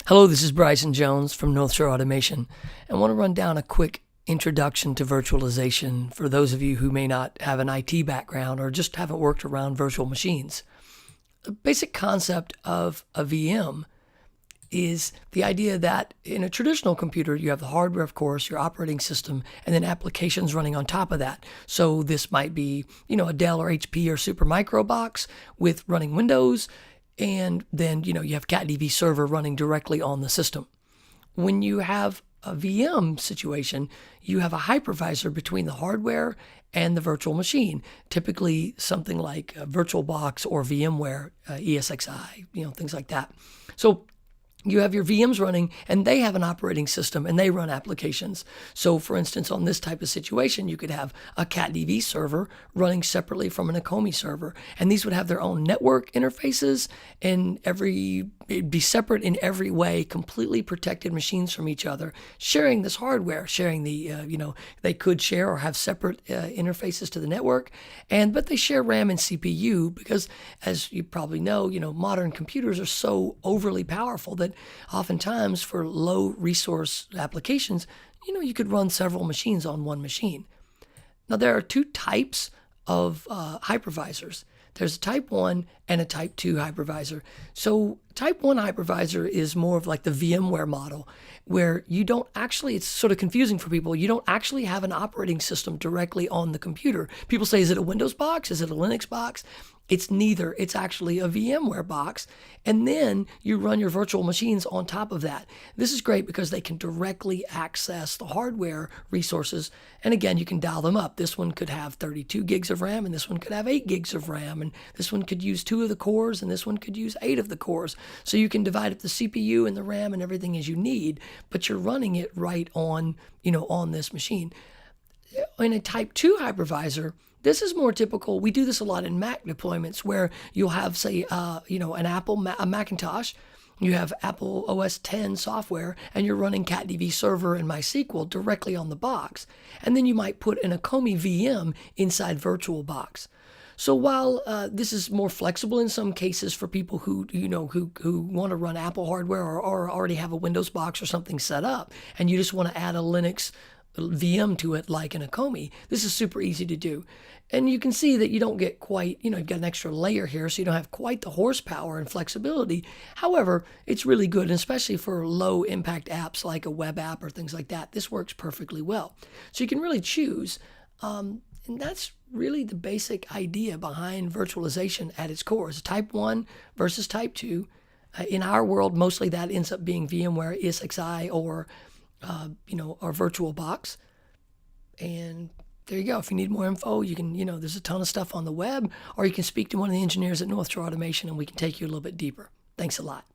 Hello, this is Bryson Jones from North Shore Automation, and I want to run down a quick introduction to virtualization for those of you who may not have an IT background or just haven't worked around virtual machines. The basic concept of a VM is the idea that in a traditional computer, you have the hardware, of course, your operating system, and then applications running on top of that. So this might be, a Dell or HP or Supermicro box with running Windows, and then, you have CatDV server running directly on the system. When you have a VM situation, you have a hypervisor between the hardware and the virtual machine, typically something like VirtualBox or VMware, ESXi, things like that. So you have your VMs running and they have an operating system and they run applications. So for instance, on this type of situation, you could have a CatDV server running separately from an Akomi server. And these would have their own network interfaces and it'd be separate in every way, completely protected machines from each other, sharing this hardware, sharing the, they could share or have separate interfaces to the network. But they share RAM and CPU because, as you probably know, modern computers are so overly powerful that oftentimes for low resource applications, you could run several machines on one machine. Now, there are two types of hypervisors. There's a type 1 and a type 2 hypervisor. So type 1 hypervisor is more of like the VMware model, where you don't actually, it's sort of confusing for people, you don't actually have an operating system directly on the computer. People say, is it a Windows box? Is it a Linux box? It's neither. It's actually a VMware box. And then you run your virtual machines on top of that. This is great because they can directly access the hardware resources. And again, you can dial them up. This one could have 32 gigs of RAM, and this one could have 8 gigs of RAM. And this one could use 2 of the cores, and this one could use 8 of the cores. So you can divide up the CPU and the RAM and everything as you need, but you're running it right on, on this machine. In a type 2 hypervisor, this is more typical. We do this a lot in Mac deployments where you'll have, say, an Apple, a Macintosh. You have Apple OS X software, and you're running CatDV Server and MySQL directly on the box. And then you might put an Akomi VM inside VirtualBox. So while this is more flexible in some cases for people who want to run Apple hardware or already have a Windows box or something set up, and you just want to add a Linux VM to it like an Akomi, this is super easy to do. And you can see that you don't get quite, you've got an extra layer here, so you don't have quite the horsepower and flexibility. However, it's really good, and especially for low impact apps like a web app or things like that. This works perfectly well. So you can really choose, and that's really the basic idea behind virtualization at its core. Is type 1 versus type 2. In our world, mostly that ends up being VMware, ESXi, or our VirtualBox. And there you go. If you need more info, you can, there's a ton of stuff on the web, or you can speak to one of the engineers at North Shore Automation and we can take you a little bit deeper. Thanks a lot.